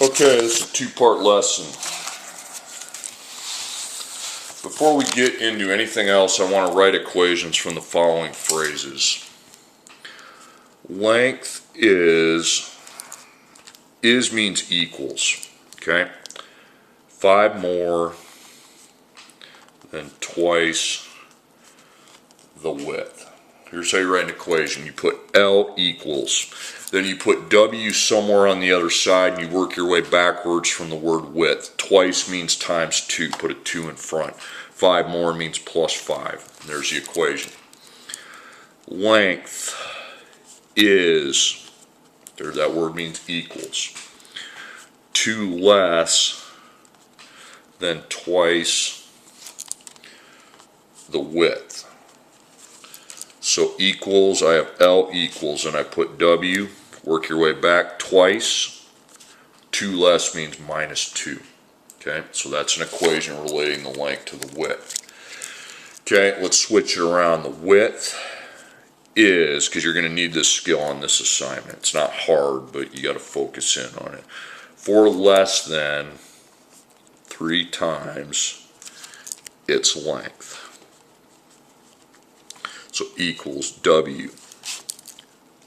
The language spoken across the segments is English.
Okay, this is a two-part lesson. Before we get into anything else, I want to write equations from the following phrases. Length is means equals, okay? 5 more than twice the width. Here's how you write an equation. You put L equals. Then you put W somewhere on the other side and you work your way backwards from the word width. Twice means times 2. Put a 2 in front. 5 more means plus 5. There's the equation. Length is, there that word means equals, 2 less than twice the width. So equals, I have L equals, and I put W, work your way back twice. 2 less means minus 2. Okay, so that's an equation relating the length to the width. Okay, let's switch it around. The width is, because you're going to need this skill on this assignment. It's not hard, but you got to focus in on it. 4 less than 3 times its length. So equals W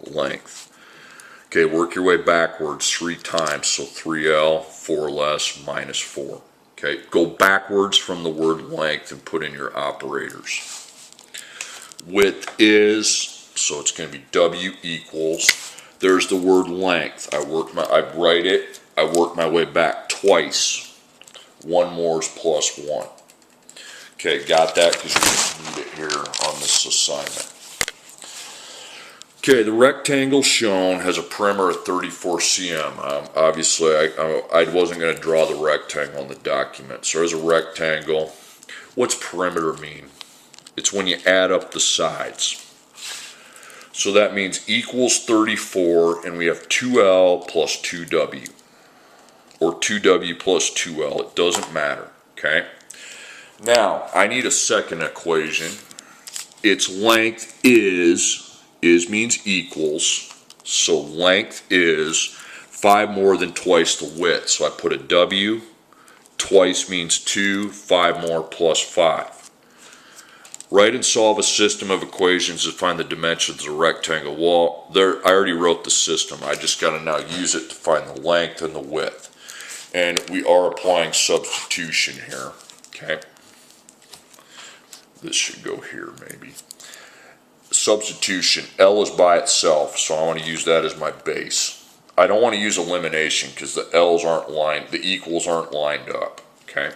length. Okay, work your way backwards 3 times. So 3L, 4 less, minus 4. Okay, go backwards from the word length and put in your operators. Width is, so it's going to be W equals. There's the word length. I write it. I work my way back twice. 1 more is plus 1. Okay, got that because you're going to need it here on this assignment. Okay, the rectangle shown has a perimeter of 34 cm. Obviously, I wasn't going to draw the rectangle on the document. So there's a rectangle. What's perimeter mean? It's when you add up the sides. So that means equals 34, and we have 2L plus 2W. Or 2W plus 2L. It doesn't matter, okay? Now, I need a second equation. Its length is means equals, so length is 5 more than twice the width. So I put a W, twice means 2, 5 more plus 5. Write and solve a system of equations to find the dimensions of a rectangle. Well, I already wrote the system. I just got to now use it to find the length and the width. And we are applying substitution here, okay? This should go here maybe. Substitution, L is by itself, so I want to use that as my base. I don't want to use elimination because the L's aren't lined, the equals aren't lined up, okay?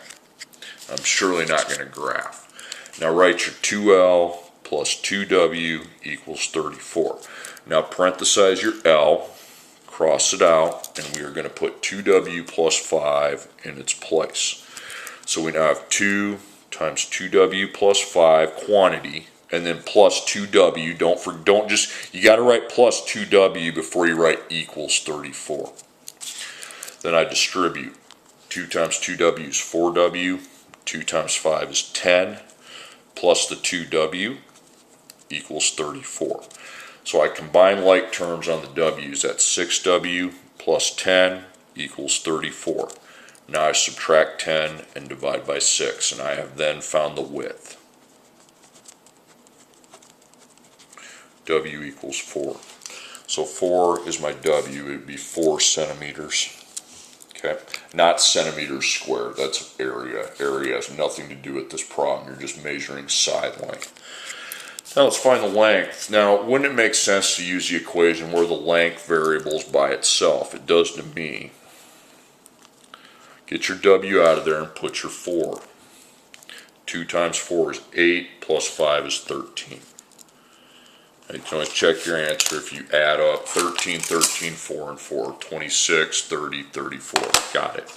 I'm surely not going to graph. Now write your 2L plus 2W equals 34. Now parenthesize your L, cross it out, and we are going to put 2W plus 5 in its place. So we now have 2 times 2W plus 5 quantity, and then plus 2W. Don't just, you got to write plus 2W before you write equals 34. Then I distribute. 2 times 2W is 4W, 2 times 5 is 10, plus the 2W equals 34. So I combine like terms on the W's. That's 6W plus 10 equals 34. Now I subtract 10 and divide by 6, and I have then found the width. W equals 4. So 4 is my W. It would be 4 centimeters. Okay, not centimeters squared. That's area. Area has nothing to do with this problem. You're just measuring side length. Now let's find the length. Now, wouldn't it make sense to use the equation where the length variable is by itself? It does to me. Get your W out of there and put your 4. 2 times 4 is 8, plus 5 is 13. You can always check your answer if you add up 13, 13, 4, and 4, 26, 30, 34. Got it.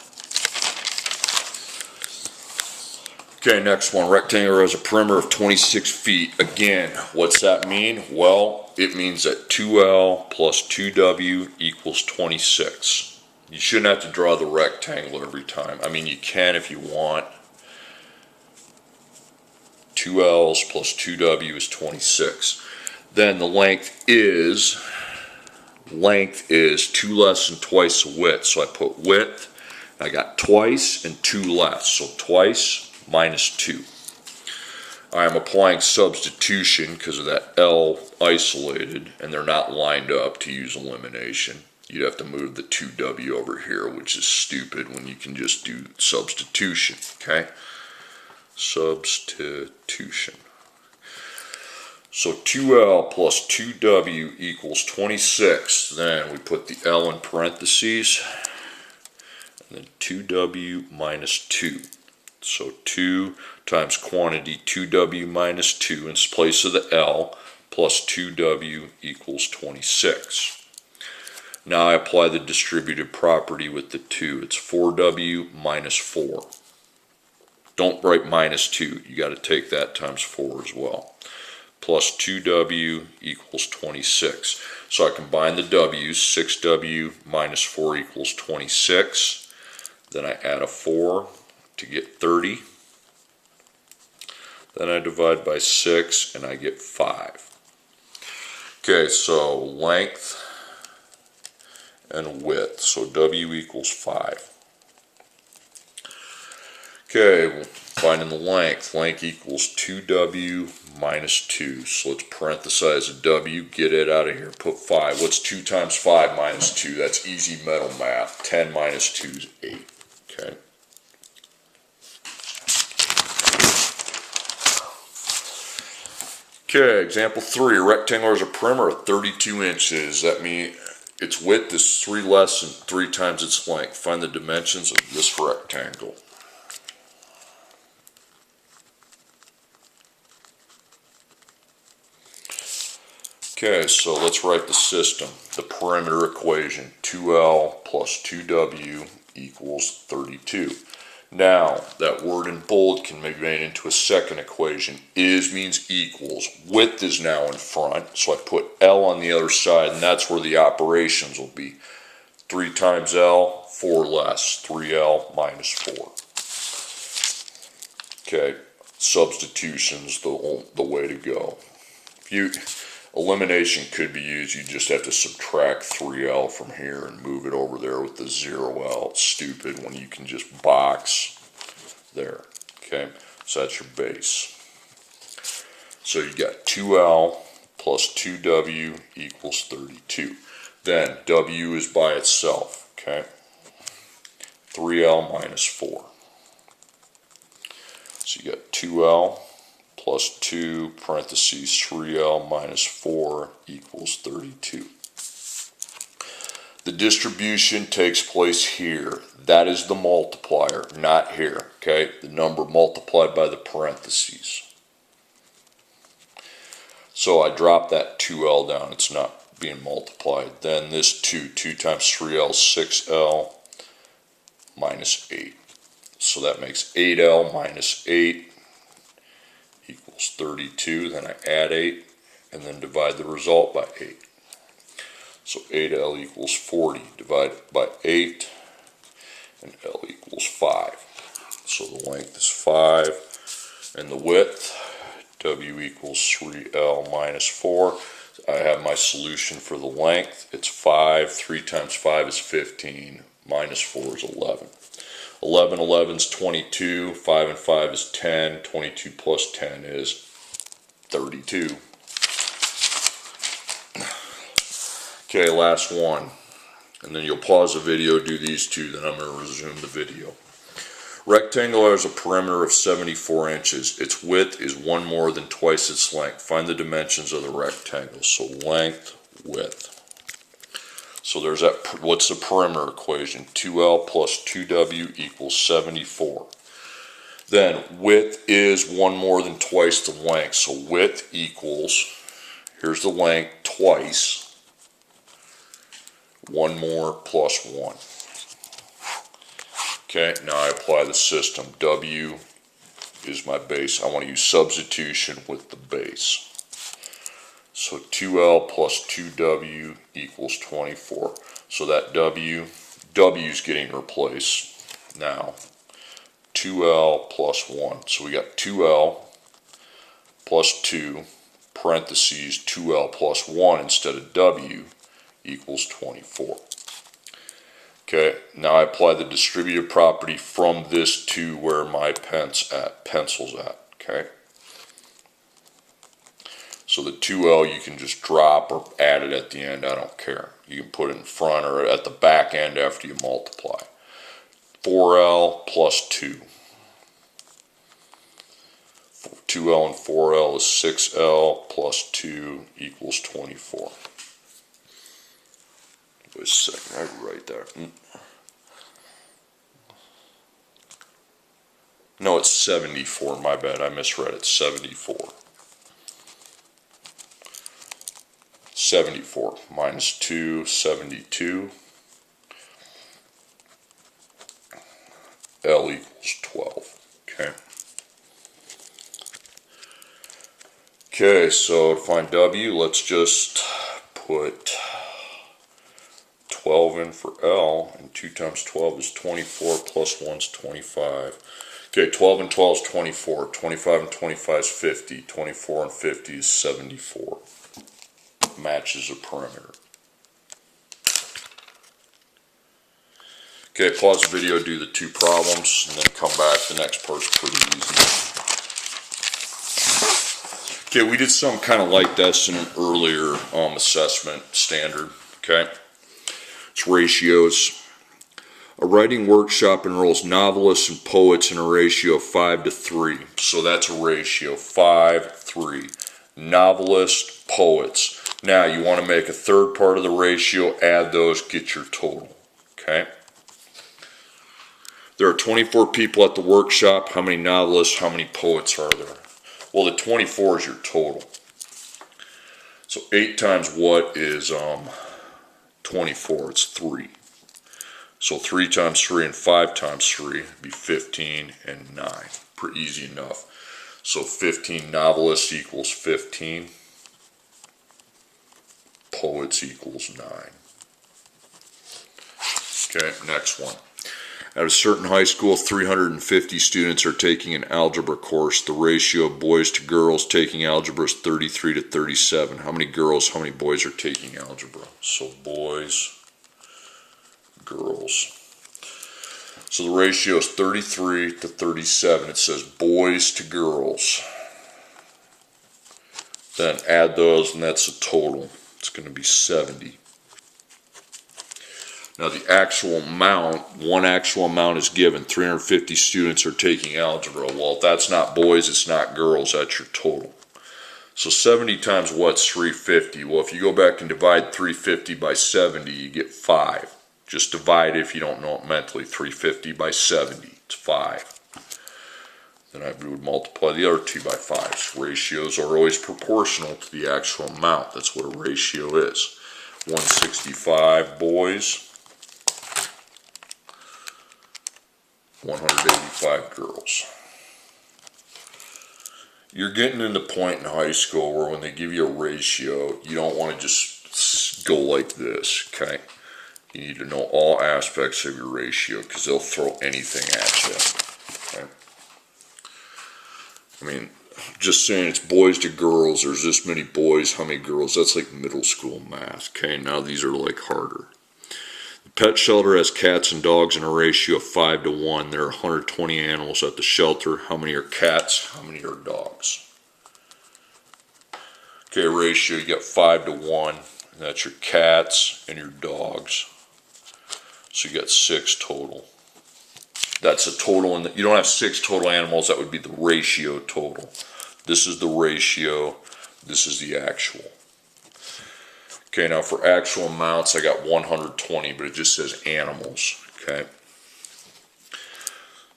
Okay, next one. Rectangle has a perimeter of 26 feet. Again, what's that mean? Well, it means that 2L plus 2W equals 26. You shouldn't have to draw the rectangle every time. I mean, you can if you want. 2L's plus 2W is 26. Then the length is length is 2 less than twice the width. So I put width, I got twice and 2 less. So twice minus 2. I'm applying substitution because of that L isolated, and they're not lined up to use elimination. You'd have to move the 2W over here, which is stupid when you can just do substitution, okay? Substitution. So 2L plus 2W equals 26. Then we put the L in parentheses, and then 2W minus 2. So 2 times quantity 2W minus 2 in place of the L plus 2W equals 26. Now I apply the distributive property with the 2. It's 4W minus 4. Don't write minus 2. You got to take that times 4 as well. Plus 2W equals 26. So I combine the W's. 6W minus 4 equals 26. Then I add a 4 to get 30. Then I divide by 6 and I get 5. Okay, so length and width. So W equals 5. Okay, finding the length. Length equals 2W minus 2. So let's parenthesize a W, get it out of here, put 5. What's 2 times 5 minus 2? That's easy mental math. 10 minus 2 is 8. Okay. Okay, example 3. A rectangle has a perimeter of 32 inches. That means its width is 3 less than 3 times its length. Find the dimensions of this rectangle. Okay, so let's write the system. The perimeter equation, 2L plus 2W equals 32. Now, that word in bold can be made into a second equation. Is means equals. Width is now in front, so I put L on the other side, and that's where the operations will be. 3 times L, 4 less. 3L minus 4. Okay, substitution's the way to go. Elimination could be used. You just have to subtract 3L from here and move it over there with the 0L. It's stupid when you can just box there. Okay, so that's your base. So you got 2L plus 2W equals 32. Then W is by itself. Okay, 3L minus 4. So you got 2L plus 2 parentheses 3L minus 4 equals 32. The distribution takes place here. That is the multiplier, not here. Okay, the number multiplied by the parentheses. So I drop that 2L down. It's not being multiplied. Then this 2 times 3L, 6L minus 8. So that makes 8L minus 8 equals 32. Then I add 8 and then divide the result by 8. So 8L equals 40 divided by 8, and L equals 5. So the length is 5, and the width, W equals 3L minus 4. I have my solution for the length. It's 5. 3 times 5 is 15. Minus 4 is 11. 11, 11 is 22. 5 and 5 is 10. 22 plus 10 is 32. Okay, last one. And then you'll pause the video, do these two, then I'm going to resume the video. Rectangle has a perimeter of 74 inches. Its width is 1 more than twice its length. Find the dimensions of the rectangle. So length, width. So there's that. What's the perimeter equation? 2L plus 2W equals 74. Then width is 1 more than twice the length. So width equals, here's the length, twice. 1 more plus 1. Okay, now I apply the system. W is my base. I want to use substitution with the base. So 2L plus 2W equals 24. So that W is getting replaced now. 2L plus 1. So we got 2L plus 2, parentheses 2L plus 1 instead of W equals 24. Okay, now I apply the distributive property from this to where my pencil's at, okay? So the 2L you can just drop or add it at the end, I don't care. You can put it in front or at the back end after you multiply. 4L plus 2. 2L and 4L is 6L plus 2 equals 24. Wait a second, I write that. No, it's 74, my bad, I misread it, 74. 74 minus 2, 72. L equals 12, okay? Okay, so to find W, let's just put 12 in for L, and 2 times 12 is 24, plus 1 is 25. Okay, 12 and 12 is 24, 25 and 25 is 50, 24 and 50 is 74. Matches a perimeter. Okay, pause the video, do the 2 problems, and then come back. The next part's pretty easy. Okay, we did something kind of like this in an earlier assessment standard, okay? It's ratios. A writing workshop enrolls novelists and poets in a ratio of 5 to 3. So that's a ratio, 5, 3. Novelists, poets. Now you want to make a third part of the ratio, add those, get your total, okay? There are 24 people at the workshop. How many novelists, how many poets are there? Well, the 24 is your total. So 8 times what is 24? It's 3. So 3 times 3 and 5 times 3 would be 15 and 9. Pretty easy enough. So 15 novelists equals 15. Poets equals 9. Okay, next one. At a certain high school, 350 students are taking an algebra course. The ratio of boys to girls taking algebra is 33 to 37. How many girls, how many boys are taking algebra? So boys, girls. So the ratio is 33 to 37. It says boys to girls. Then add those, and that's a total. It's going to be 70. Now the actual amount, one actual amount is given. 350 students are taking algebra. Well, if that's not boys, it's not girls, that's your total. So 70 times what's 350? Well, if you go back and divide 350 by 70, you get 5. Just divide it if you don't know it mentally. 350 by 70, it's 5. Then I would multiply the other 2 by 5. So ratios are always proportional to the actual amount. That's what a ratio is. 165 boys, 185 girls. You're getting to the point in high school where when they give you a ratio, you don't want to just go like this, okay? You need to know all aspects of your ratio because they'll throw anything at you, okay? I mean, just saying it's boys to girls, there's this many boys, how many girls? That's like middle school math, okay? Now these are like harder. The pet shelter has cats and dogs in a ratio of 5 to 1. There are 120 animals at the shelter. How many are cats? How many are dogs? Okay, ratio, you got 5 to 1. And that's your cats and your dogs. So you got 6 total. That's a total, and you don't have 6 total animals. That would be the ratio total. This is the ratio. This is the actual. Okay, now for actual amounts, I got 120, but it just says animals, okay?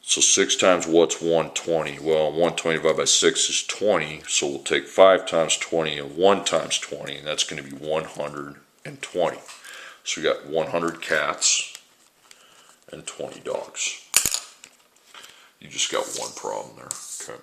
So 6 times what's 120? Well, 120 divided by 6 is 20, so we'll take 5 times 20 and 1 times 20, and that's going to be 120. So we got 100 cats and 20 dogs. You just got one problem there, okay?